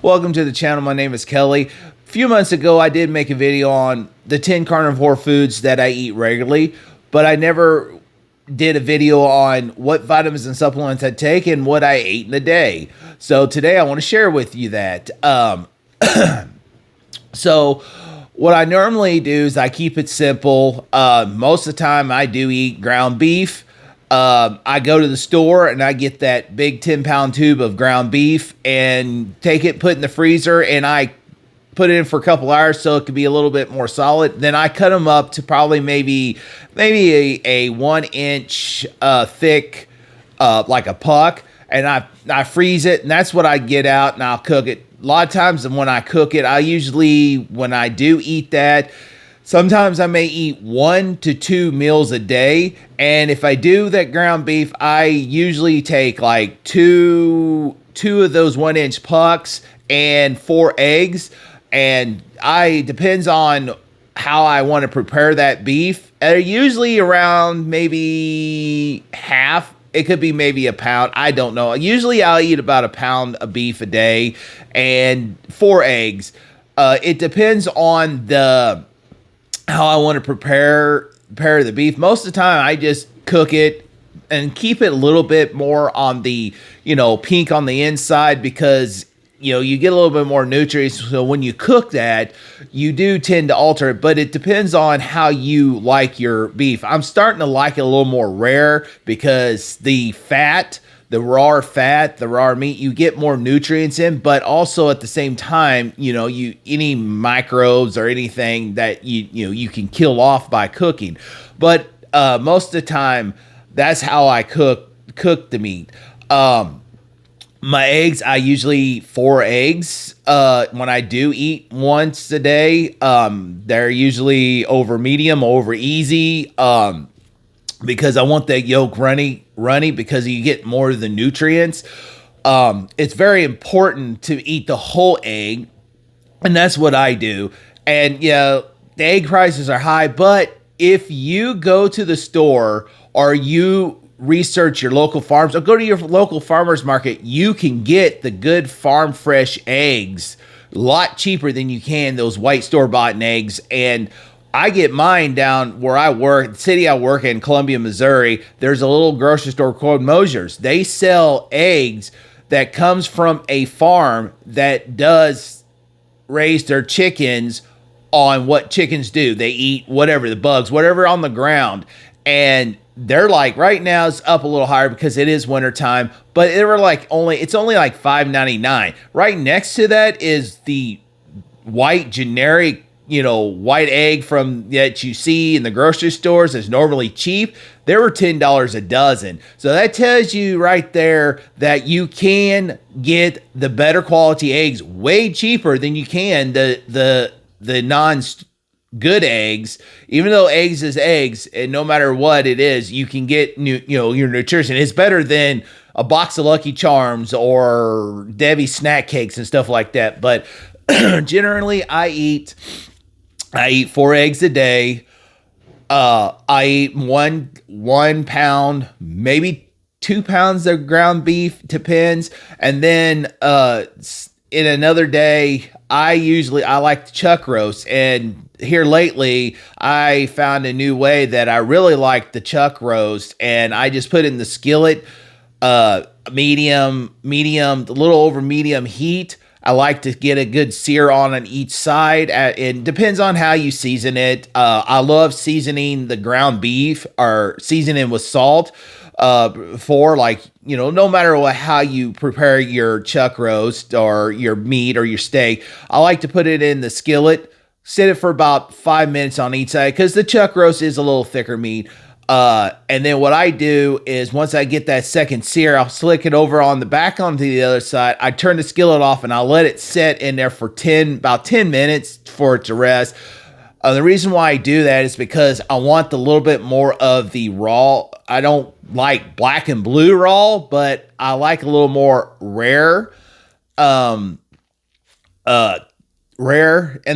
Welcome to the channel. My name is Kelly. A few months ago, I did make a video on the 10 carnivore foods that I eat regularly, but I never did a video on what vitamins and supplements I take and what I ate in a day. So today I want to share with you that. So what I normally do is I keep it simple. Most of the time I do eat ground beef. I go to the store and I get that big 10-pound tube of ground beef and take it, put it in the freezer, and I put it in for a couple hours so it could be a little bit more solid. Then I cut them up to probably maybe a 1 inch thick, like a puck, and I freeze it, and that's what I get out, and I'll cook it. A lot of times when I cook it, when I do eat that, sometimes I may eat 1 to 2 meals a day. And if I do that ground beef, I usually take like two of those 1 inch pucks and 4 eggs. And depends on how I want to prepare that beef. Usually around maybe half. It could be maybe a pound. I don't know. Usually I'll eat about a pound of beef a day and 4 eggs. It depends on how I want to prepare the beef. Most of the time I just cook it and keep it a little bit more on the, pink on the inside, because you get a little bit more nutrients. So when you cook that, you do tend to alter it, but it depends on how you like your beef. I'm starting to like it a little more rare because the raw meat, you get more nutrients in, but also at the same time, any microbes or anything that you can kill off by cooking. But most of the time, that's how I cook the meat. My eggs, I usually eat 4 eggs. When I do eat once a day, they're usually over medium, over easy, because I want that yolk runny, because you get more of the nutrients. It's very important to eat the whole egg, and that's what I do. And the egg prices are high, but if you go to the store or you research your local farms or go to your local farmers market, you can get the good farm fresh eggs a lot cheaper than you can those white store-bought eggs. And I get mine down where I work, the city I work in, Columbia, Missouri. There's a little grocery store called Mosier's. They sell eggs that comes from a farm that does raise their chickens on what chickens do. They eat whatever, the bugs, whatever on the ground. And they're like, right now it's up a little higher because it is wintertime, but it's only like $5.99. Right next to that is the white generic, white egg that you see in the grocery stores is normally cheap. They were $10 a dozen. So that tells you right there that you can get the better quality eggs way cheaper than you can the good eggs. Even though eggs is eggs, and no matter what it is, you can get your nutrition. It's better than a box of Lucky Charms or Debbie snack cakes and stuff like that. But generally, I eat 4 eggs a day. I eat one pound, maybe 2 pounds of ground beef, depends. And then in another day, I like to chuck roast. And here lately, I found a new way that I really like the chuck roast, and I just put it in the skillet, medium, a little over medium heat. I like to get a good sear on each side. It depends on how you season it. I love seasoning the ground beef or seasoning with salt. No matter how you prepare your chuck roast or your meat or your steak, I like to put it in the skillet, sit it for about 5 minutes on each side, because the chuck roast is a little thicker meat. And then what I do is once I get that second sear, I'll slick it over on the back onto the other side. I turn the skillet off and I'll let it set in there for about 10 minutes for it to rest. The reason why I do that is because I want a little bit more of the raw. I don't like black and blue raw, but I like a little more rare in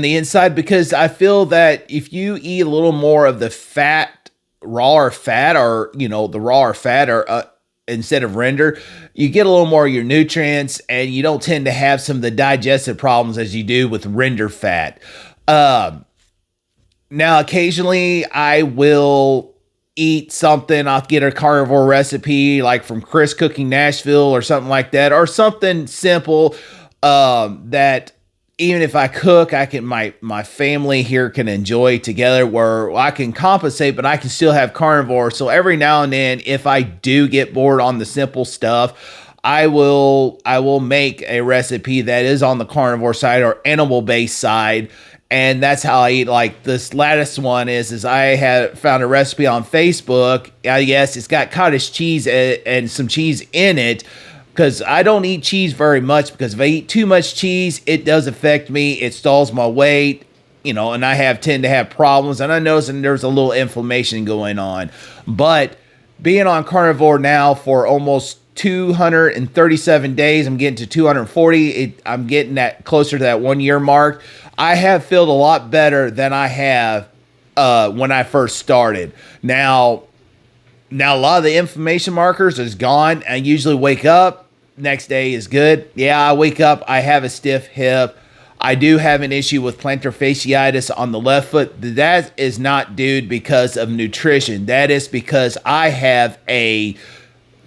the inside, because I feel that if you eat a little more of the fat, the raw or fat, or instead of render, you get a little more of your nutrients, and you don't tend to have some of the digestive problems as you do with render fat. Now, occasionally I will eat something. I'll get a carnivore recipe like from Chris Cooking Nashville or something like that, or something simple that even if I cook, I can my family here can enjoy together, where I can compensate, but I can still have carnivore. So every now and then, if I do get bored on the simple stuff, I will make a recipe that is on the carnivore side or animal based side. And that's how I eat. Like this latest one is I had found a recipe on Facebook. Yes, it's got cottage cheese and some cheese in it, because I don't eat cheese very much, because if I eat too much cheese, it does affect me. It stalls my weight, and I tend to have problems. And I noticed there's a little inflammation going on. But being on carnivore now for almost 237 days, I'm getting to 240. I'm getting that closer to that 1 year mark. I have felt a lot better than I have when I first started. Now a lot of the inflammation markers is gone. I usually wake up, next day is good. Yeah, I wake up, I have a stiff hip. I do have an issue with plantar fasciitis on the left foot. That is not due because of nutrition. That is because I have a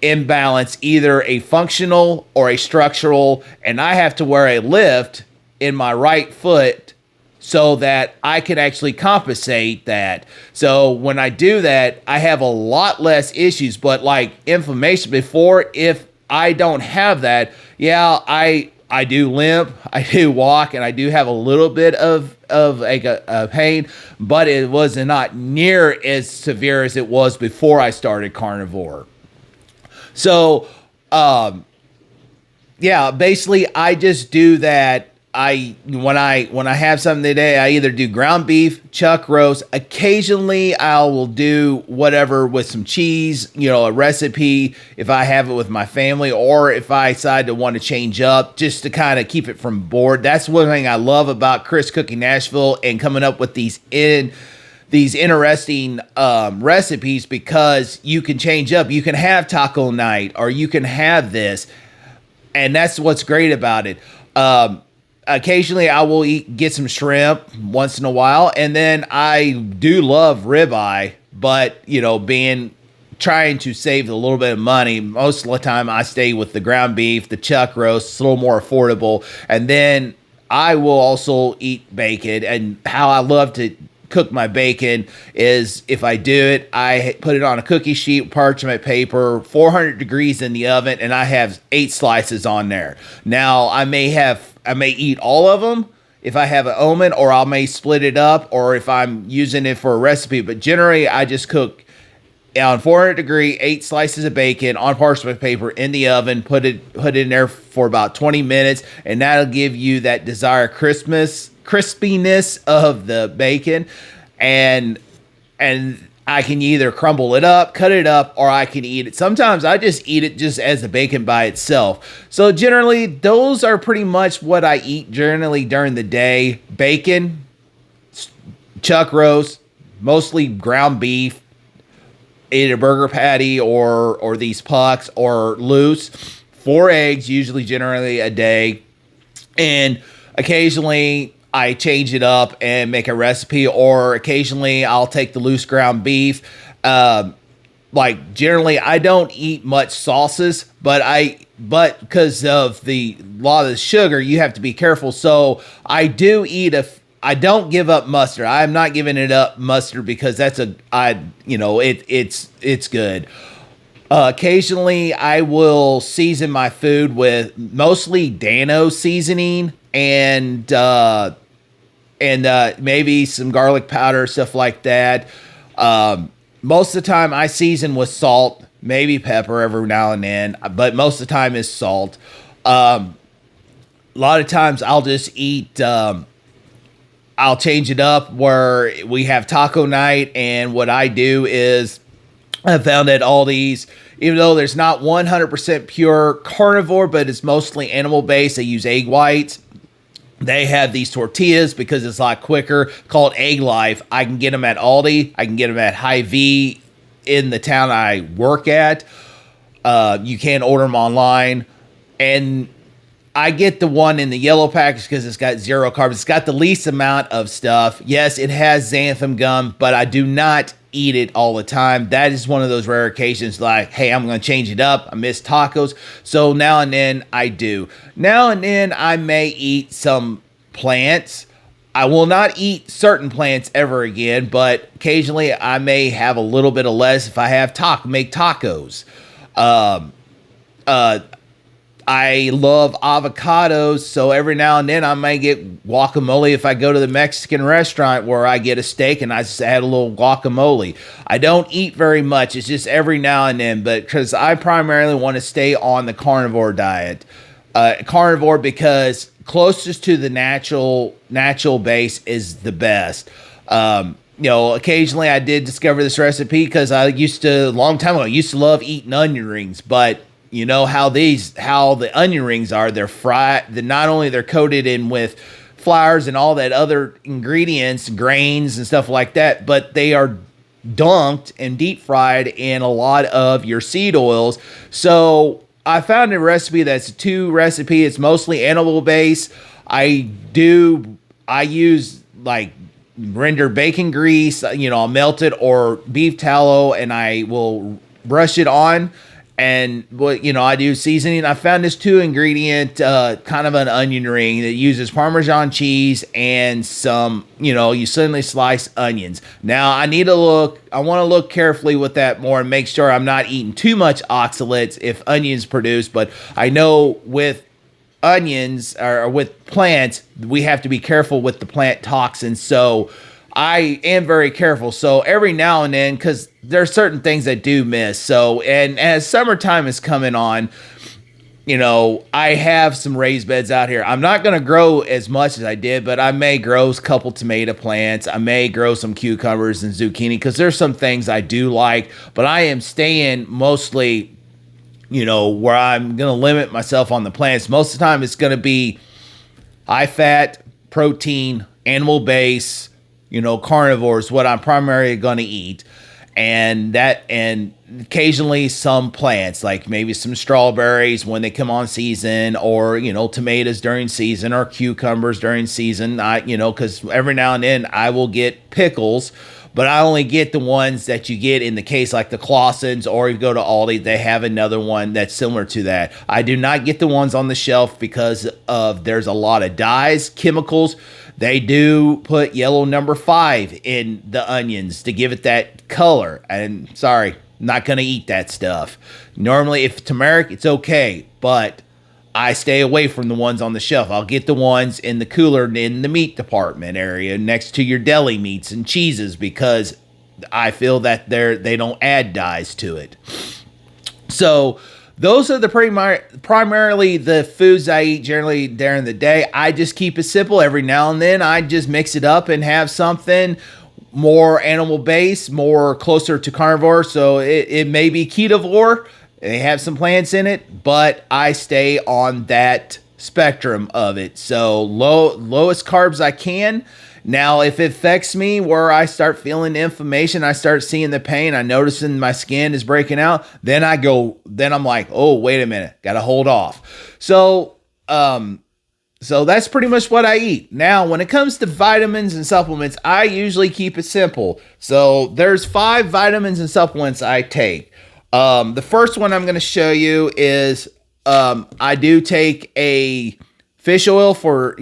imbalance, either a functional or a structural, and I have to wear a lift in my right foot so that I can actually compensate that. So when I do that, I have a lot less issues. But like inflammation before, if I don't have that, yeah, I do limp, I do walk, and I do have a little bit of a pain, but it was not near as severe as it was before I started carnivore. So, yeah, basically I just do that. When I have something today, I either do ground beef, chuck roast. Occasionally I will do whatever with some cheese, a recipe if I have it with my family, or if I decide to want to change up just to kind of keep it from bored. That's one thing I love about Chris Cooking Nashville and coming up with these interesting recipes, because you can change up. You can have taco night, or you can have this, and that's what's great about it. Occasionally I will get some shrimp once in a while, and then I do love ribeye, but trying to save a little bit of money, most of the time I stay with the ground beef, the chuck roast. It's a little more affordable, and then I will also eat bacon. And how I love to cook my bacon is, if I do it, I put it on a cookie sheet, parchment paper, 400 degrees in the oven, and I have 8 slices on there. Now I may eat all of them if I have an omen, or I may split it up, or if I'm using it for a recipe. But generally I just cook on 400 degree, 8 slices of bacon on parchment paper in the oven, put it in there for about 20 minutes, and that'll give you that desired crispiness of the bacon. And I can either crumble it up, cut it up, or I can eat it. Sometimes I just eat it just as the bacon by itself. So generally, those are pretty much what I eat generally during the day. Bacon, chuck roast, mostly ground beef, eat a burger patty or these pucks or loose. 4 eggs, usually generally a day. And occasionally I change it up and make a recipe, or occasionally I'll take the loose ground beef. Like generally I don't eat much sauces, but because of the lot of the sugar, you have to be careful. So I do eat I don't give up mustard. I'm not giving it up mustard, because it's good. Occasionally I will season my food with mostly Dano seasoning and maybe some garlic powder, stuff like that. Most of the time I season with salt, maybe pepper every now and then, but most of the time is salt. A lot of times I'll just eat, I'll change it up where we have taco night, and what I do is I found at Aldi's, even though there's not 100% pure carnivore, but it's mostly animal based, they use egg whites. They have these tortillas because it's a lot quicker, called Egg Life. I can get them at Aldi. I can get them at Hy-Vee in the town I work at. You can order them online. And I get the one in the yellow package because it's got 0 carbs. It's got the least amount of stuff. Yes, it has xanthan gum, but I do not eat it all the time. That is one of those rare occasions like, hey, I'm going to change it up. I miss tacos. So now and then I do. Now and then I may eat some plants. I will not eat certain plants ever again, but occasionally I may have a little bit of lettuce if I have make tacos. I love avocados, so every now and then I may get guacamole if I go to the Mexican restaurant where I get a steak and I just add a little guacamole. I don't eat very much. It's just every now and then, but because I primarily want to stay on the carnivore diet. Carnivore because closest to the natural base is the best. Occasionally I did discover this recipe because a long time ago, I used to love eating onion rings, but you know how the onion rings are. They're fried. Not only they're coated in with flours and all that other ingredients, grains and stuff like that, but they are dunked and deep fried in a lot of your seed oils. So I found a recipe that's a 2 recipe. It's mostly animal based. I use like rendered bacon grease, I'll melt it, or beef tallow, and I will brush it on. And I do seasoning. I found this 2 ingredient, kind of an onion ring that uses Parmesan cheese and some, you suddenly slice onions. Now I want to look carefully with that more and make sure I'm not eating too much oxalates if onions produce. But I know with onions or with plants, we have to be careful with the plant toxins. So I am very careful. So every now and then, because there are certain things I do miss. So, and as summertime is coming on, I have some raised beds out here. I'm not going to grow as much as I did, but I may grow a couple tomato plants. I may grow some cucumbers and zucchini because there's some things I do like, but I am staying mostly, where I'm going to limit myself on the plants. Most of the time it's going to be high fat, protein, animal base, carnivore is what I'm primarily going to eat. And occasionally some plants, like maybe some strawberries when they come on season, or, tomatoes during season, or cucumbers during season. Because every now and then I will get pickles, but I only get the ones that you get in the case, like the Clausens, or you go to Aldi, they have another one that's similar to that. I do not get the ones on the shelf because there's a lot of dyes, chemicals. They do put yellow number 5 in the onions to give it that color. And sorry, not going to eat that stuff. Normally, if turmeric, it's okay, but I stay away from the ones on the shelf. I'll get the ones in the cooler in the meat department area next to your deli meats and cheeses because I feel that they don't add dyes to it. So those are the primarily the foods I eat generally during the day. I just keep it simple. Every now and then I just mix it up and have something more animal based, more closer to carnivore. So it may be ketovore. They have some plants in it, but I stay on that spectrum of it. So lowest carbs I can. Now, if it affects me where I start feeling the inflammation, I start seeing the pain, I noticing my skin is breaking out, then I'm like, oh, wait a minute, got to hold off. So that's pretty much what I eat. Now, when it comes to vitamins and supplements, I usually keep it simple. So there's 5 vitamins and supplements I take. The first one I'm going to show you is I do take a fish oil for,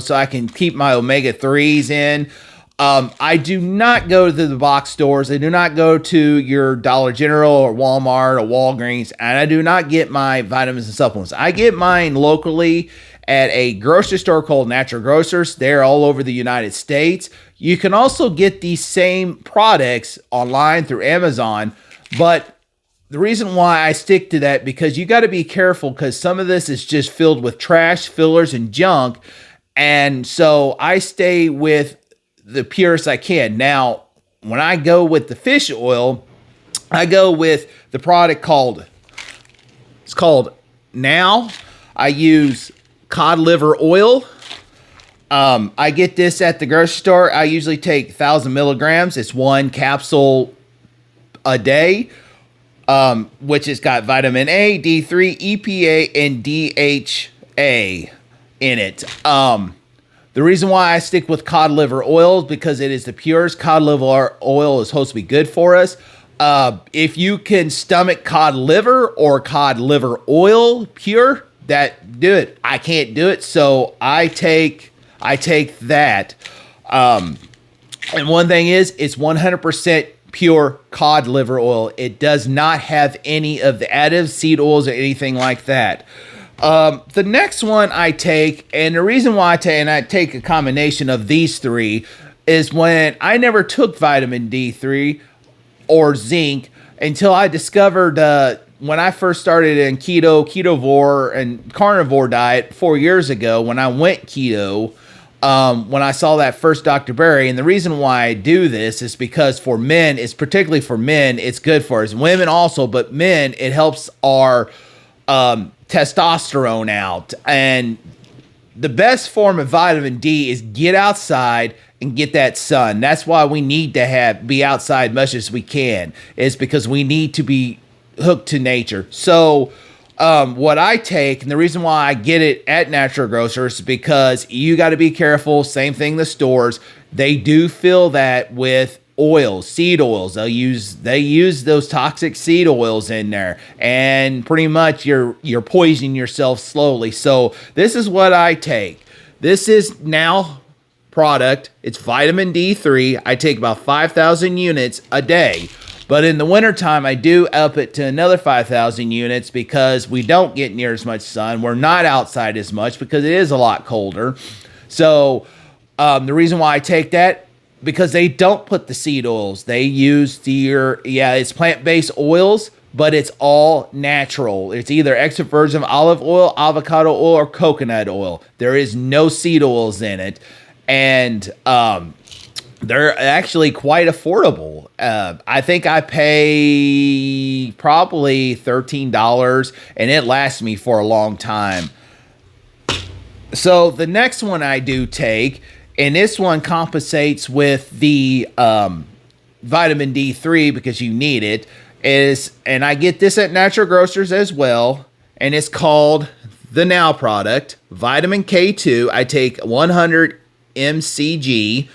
so I can keep my omega-3s in. I do not go to the box stores. I do not go to your Dollar General or Walmart or Walgreens, and I do not get my vitamins and supplements. I get mine locally at a grocery store called Natural Grocers. They're all over the United States. You can also get these same products online through Amazon, but the reason why I stick to that, because you got to be careful, because some of this is just filled with trash, fillers, and junk. And so I stay with the purest I can. Now, when I go with the fish oil, I go with the product called Now. I use cod liver oil. I get this at the grocery store. I usually take 1,000 milligrams. It's 1 capsule a day. which has got vitamin A, D3, EPA, and DHA in it. The reason why I stick with cod liver oil is because it is the purest. Cod liver oil is supposed to be good for us. If you can stomach cod liver or cod liver oil pure, do it. I can't do it, so I take that. And one thing is, it's 100% pure cod liver oil. It does not have any of the additives, seed oils, or anything like that. The next one I take, and the reason why I take a combination of these three, is when I never took vitamin D3 or zinc until I discovered when I first started in ketovore, and carnivore diet 4 years ago, when I went keto, when I saw that first Dr. Berry. And the reason why I do this is because for men, it's particularly for men, it's good for us. Women also, but men, it helps our testosterone out. And the best form of vitamin D is get outside and get that sun. That's why we need to be outside much as we can, is because we need to be hooked to nature. So what I take, and the reason why I get it at Natural Grocers, is because you got to be careful. Same thing, the stores, they do fill that with oils, seed oils. They use those toxic seed oils in there, and pretty much you're poisoning yourself slowly. So this is what I take. This is now product. It's vitamin D3. I take about 5,000 units a day. But in the wintertime, I do up it to another 5,000 units because we don't get near as much sun. We're not outside as much because it is a lot colder. So the reason why I take that, because they don't put the seed oils. They use it's plant-based oils, but it's all natural. It's either extra virgin olive oil, avocado oil, or coconut oil. There is no seed oils in it. And they're actually quite affordable. I think I pay probably $13, and it lasts me for a long time. So the next one I do take, and this one compensates with the vitamin D3 because you need it, and I get this at Natural Grocers as well, and it's called the Now product, vitamin K2. I take 100 mcg.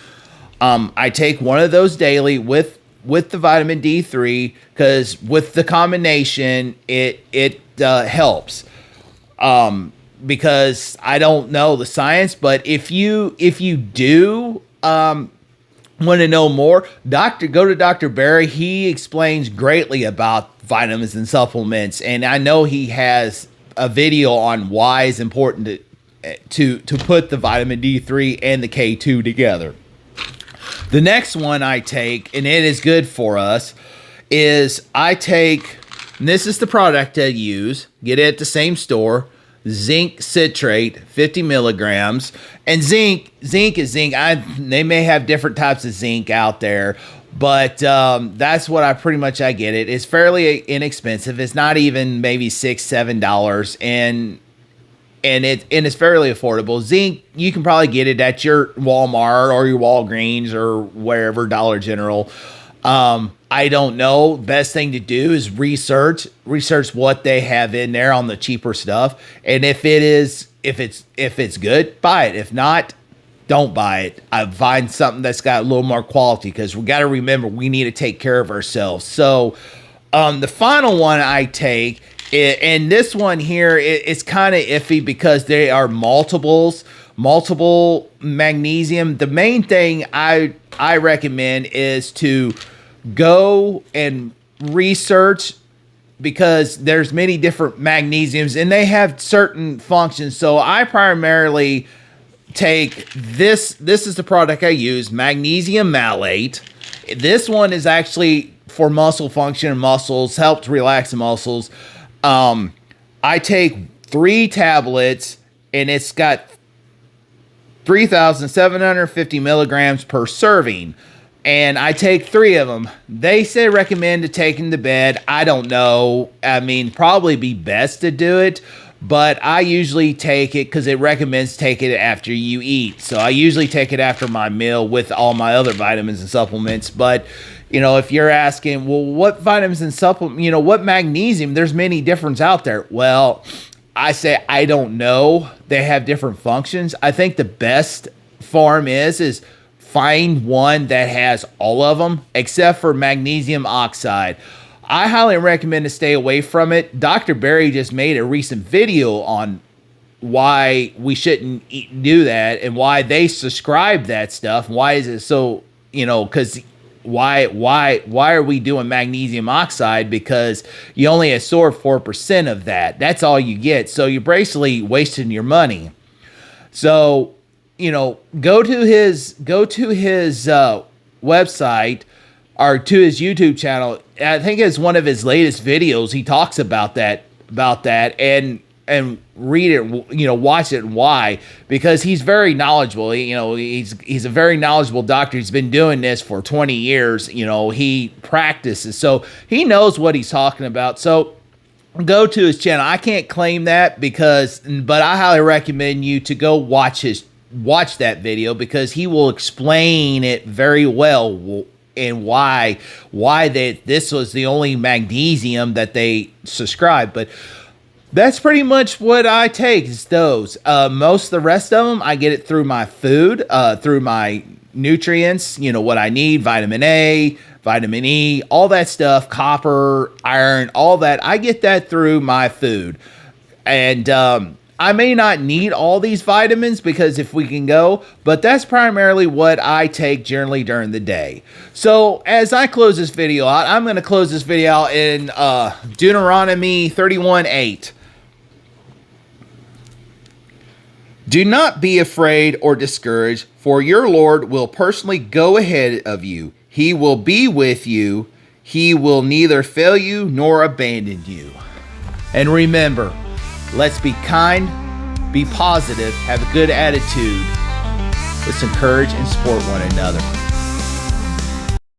I take one of those daily with the vitamin D3 because with the combination, it helps. Because I don't know the science, but if you do want to know more, go to Dr. Berry. He explains greatly about vitamins and supplements, and I know he has a video on why it's important to put the vitamin D3 and the K2 together. The next one I take, and it is good for us, is and this is the product I use, get it at the same store, Zinc Citrate, 50 milligrams. And zinc is zinc. They may have different types of zinc out there, but that's what I get it. It's fairly inexpensive. It's not even maybe $6-7, and it's fairly affordable. Zinc, you can probably get it at your Walmart or your Walgreens or wherever, Dollar General. I don't know. Best thing to do is research what they have in there on the cheaper stuff. And if it's good, buy it. If not, don't buy it. I find something that's got a little more quality, because we got to remember we need to take care of ourselves. So the final one I take, and this one here, it's kind of iffy because they are multiple magnesium. The main thing I recommend is to go and research, because there's many different magnesiums and they have certain functions. So I primarily take this. This is the product I use, Magnesium Malate. This one is actually for muscle function and muscles, helps relax the muscles. I take 3 tablets, and it's got 3,750 milligrams per serving. And I take 3 of them. They say recommend to take them to bed. I don't know. I mean, probably be best to do it, but I usually take it because it recommends taking it after you eat. So I usually take it after my meal with all my other vitamins and supplements. But if you're asking, well, what vitamins and supplements, what magnesium, there's many different out there. Well, I say, I don't know. They have different functions. I think the best form is find one that has all of them, except for magnesium oxide. I highly recommend to stay away from it. Dr. Berry just made a recent video on why we shouldn't do that and why they subscribe that stuff. Why is it so, because why are we doing magnesium oxide? Because you only absorb 4% of that. That's all you get. So you're basically wasting your money. So, go to his website or to his YouTube channel. I think it's one of his latest videos. He talks about that and read it, watch it, and why, because he's very knowledgeable. He's a very knowledgeable doctor. He's been doing this for 20 years. He practices, so he knows what he's talking about. So go to his channel. I can't claim that but I highly recommend you to go watch that video, because he will explain it very well and why this was the only magnesium that they subscribe. But that's pretty much what I take, is those. Most of the rest of them, I get it through my food, through my nutrients, what I need, vitamin A, vitamin E, all that stuff, copper, iron, all that. I get that through my food. And I may not need all these vitamins, because if we can go, but that's primarily what I take generally during the day. So as I close this video out, I'm going to close this video out in Deuteronomy 31:8. Do not be afraid or discouraged, for your Lord will personally go ahead of you. He will be with you. He will neither fail you nor abandon you. And remember, let's be kind, be positive, have a good attitude. Let's encourage and support one another.